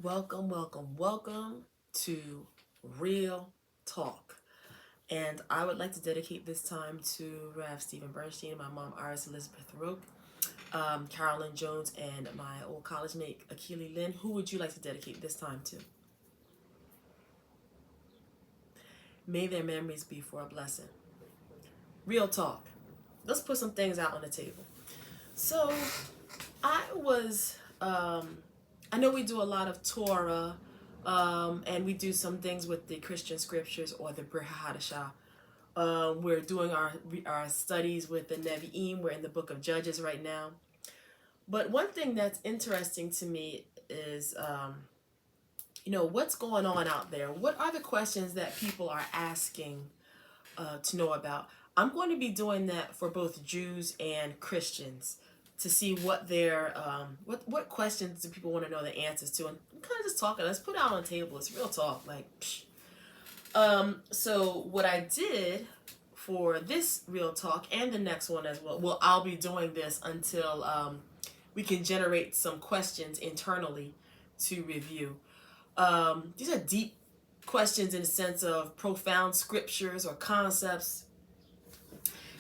Welcome to Real Talk. And I would like to dedicate this time to Rev. Stephen Bernstein, my mom, Iris Elizabeth Roque, Carolyn Jones, and my old college mate, Akili Lynn. Who would you like to dedicate this time to? May their memories be for a blessing. Real talk. Let's put some things out on the table. So, I know we do a lot of Torah, and we do some things with the Christian scriptures or the Brit Hadashah. We're doing our studies with the Nevi'im. We're in the book of Judges right now. But one thing that's interesting to me is, what's going on out there? What are the questions that people are asking to know about? I'm going to be doing that for both Jews and Christians to see what their what questions do people want to know the answers to, and I'm kind of just talking. Let's put it out on the table. It's real talk. So what I did for this real talk and the next one as well. Well, I'll be doing this until we can generate some questions internally to review. These are deep questions in the sense of profound scriptures or concepts.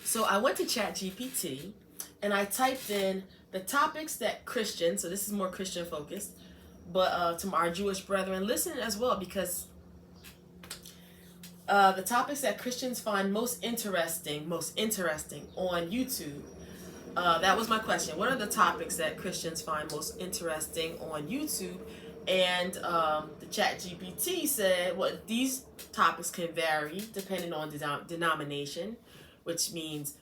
So I went to ChatGPT and I typed in the topics that Christians, so this is more Christian focused, but to our Jewish brethren, listen as well, because the topics that Christians find most interesting on YouTube. That was my question. What are the topics that Christians find most interesting on YouTube? And the ChatGPT said, well, these topics can vary depending on denomination, which means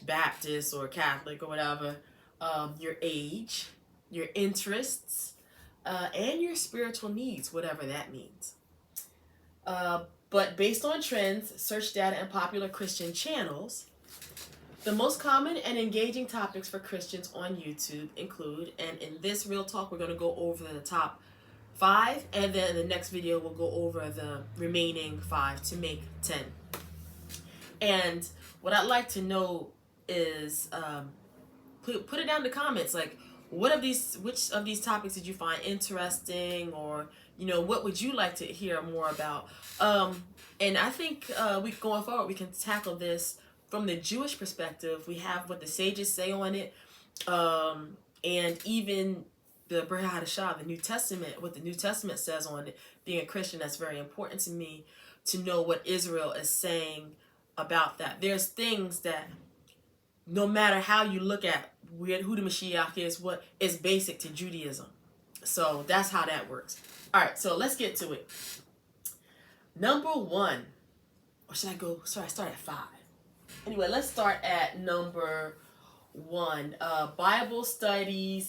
Baptist or Catholic or whatever, your age, your interests, and your spiritual needs, whatever that means. But based on trends, search data, and popular Christian channels, the most common and engaging topics for Christians on YouTube include, and in this Real Talk, we're going to go over the top 5, and then in the next video, we'll go over the remaining 5 to make 10. And what I'd like to know is put it down in the comments, like which of these topics did you find interesting, or what would you like to hear more about? And I think going forward we can tackle this from the Jewish perspective. We have what the sages say on it, and even the Brit Hadashah, the New Testament, what the New Testament says on it. Being a Christian, that's very important to me to know what Israel is saying about that. There's things that no matter how you look at who the Mashiach is, what is basic to Judaism. So that's how that works. All right, so let's get to it. Number 1, or should I go? Sorry, I start at 5. Anyway, let's start at number 1. Bible study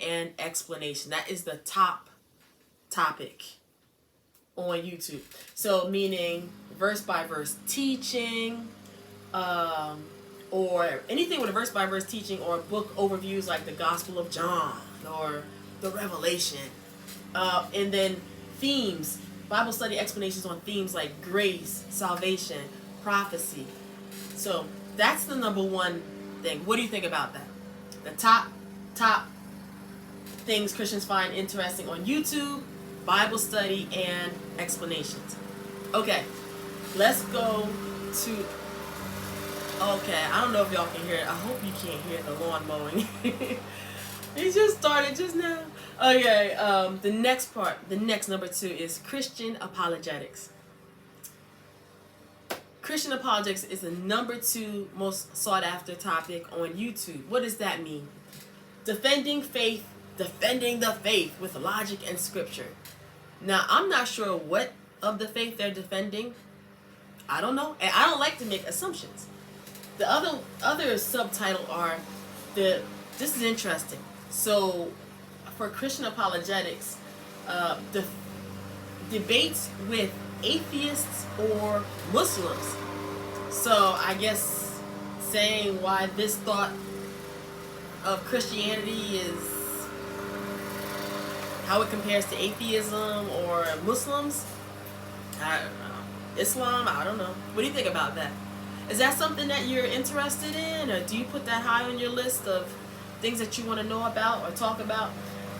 and explanation. That is the top topic on YouTube. So meaning verse by verse teaching, or anything with a verse by verse teaching, or book overviews like the Gospel of John or the Revelation, and then themes, Bible study explanations on themes like grace, salvation, prophecy. So that's the number 1 thing. What do you think about that? The top things Christians find interesting on YouTube: Bible study and explanations. Okay, let's go to. Okay, I don't know if y'all can hear it. I hope you can't hear the lawn mowing. It just started just now. Okay, the next number 2 is Christian apologetics. Christian apologetics is the number 2 most sought after topic on YouTube. What does that mean? Defending the faith with logic and scripture. Now, I'm not sure what of the faith they're defending. I don't know, and I don't like to make assumptions. The other subtitle are this is interesting. So for Christian apologetics, the debates with atheists or Muslims. So I guess saying why this thought of Christianity is how it compares to atheism or Muslims. I don't know. Islam, I don't know. What do you think about that? Is that something that you're interested in, or do you put that high on your list of things that you want to know about or talk about?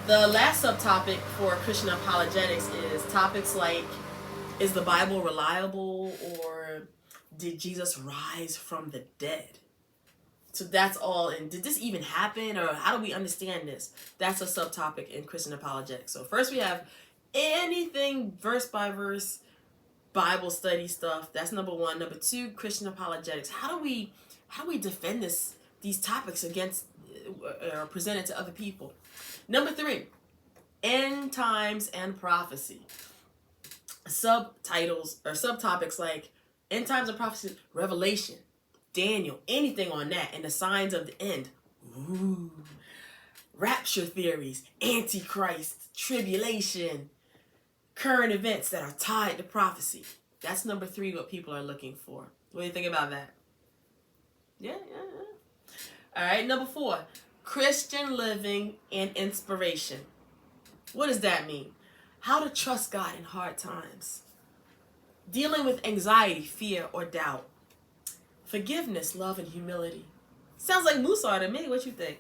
The last subtopic for Christian apologetics is topics like, is the Bible reliable, or did Jesus rise from the dead? So that's all. And did this even happen, or how do we understand this? That's a subtopic in Christian apologetics. So first we have anything verse by verse Bible study stuff. That's number one. Number two, Christian apologetics. How do we defend these topics against or present it to other people? Number three, end times and prophecy. Subtitles or subtopics like end times and prophecy, Revelation, Daniel, anything on that, and the signs of the end. Ooh. Rapture theories, Antichrist, tribulation, current events that are tied to prophecy. That's number three, what people are looking for. What do you think about that? Yeah. All right, number four, Christian living and inspiration. What does that mean? How to trust God in hard times. Dealing with anxiety, fear, or doubt. Forgiveness, love, and humility. Sounds like Musa to me. What you think?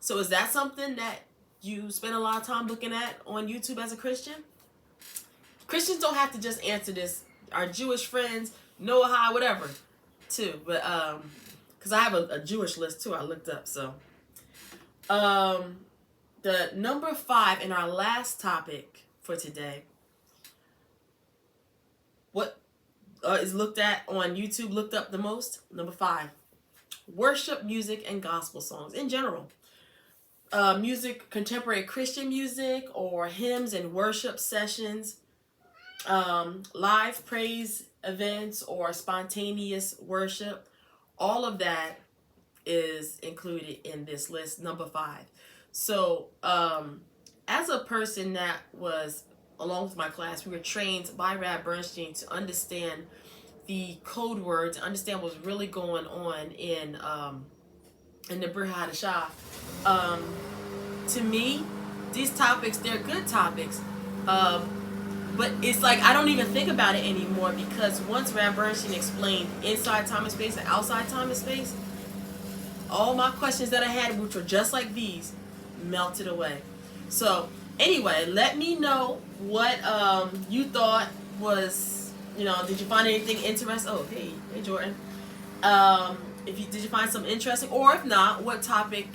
So is that something that you spend a lot of time looking at on YouTube as a Christian? Christians don't have to just answer this. Our Jewish friends, Noahide, whatever, too. But because I have a Jewish list too, I looked up. So the number 5 in our last topic for today. What is looked at on YouTube, looked up the most? Number 5. Worship music and gospel songs in general. Music, contemporary Christian music, or hymns and worship sessions, live praise events, or spontaneous worship. All of that is included in this list, number 5. So as a person that was, along with my class, we were trained by Rab Bernstein to understand the code word, to understand what's really going on in the Brit Hadashah. To me, these topics, they're good topics, but it's like I don't even think about it anymore, because once Rab Bernstein explained inside time and space and outside time and space, all my questions that I had, which were just like these, melted away. So anyway, let me know what you thought was, did you find anything interesting? Oh, hey Jordan. Did you find something interesting, or if not, what topic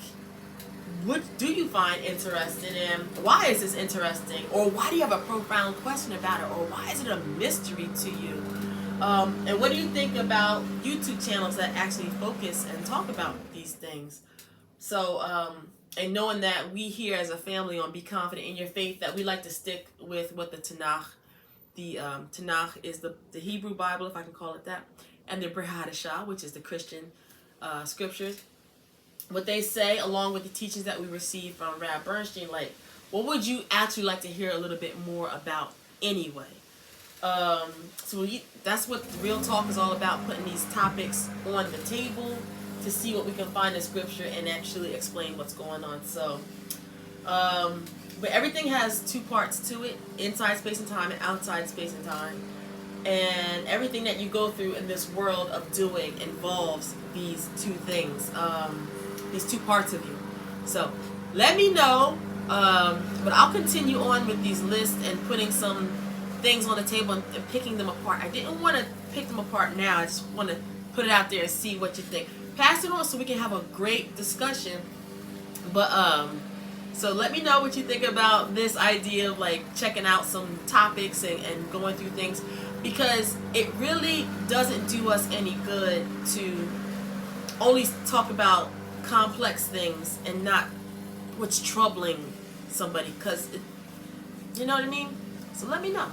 do you find interesting, and why is this interesting, or why do you have a profound question about it, or why is it a mystery to you? And what do you think about YouTube channels that actually focus and talk about these things? So, and knowing that we here as a family on Be Confident in Your Faith, that we like to stick with what the Tanakh, Tanakh is the Hebrew Bible, if I can call it that, and the Brit Hadashah, which is the Christian scriptures. What they say, along with the teachings that we receive from Rab Bernstein, like, what would you actually like to hear a little bit more about anyway? That's what Real Talk is all about, putting these topics on the table to see what we can find in Scripture and actually explain what's going on. So, but everything has 2 parts to it, inside space and time and outside space and time. And everything that you go through in this world of doing involves these 2 things. These 2 parts of you. So let me know, but I'll continue on with these lists and putting some things on the table and picking them apart. I didn't want to pick them apart now. I just want to put it out there and see what you think. Pass it on so we can have a great discussion. But so let me know what you think about this idea of like checking out some topics and going through things, because it really doesn't do us any good to only talk about complex things and not what's troubling somebody, because you know what I mean. So let me know.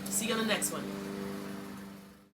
See you on the next one.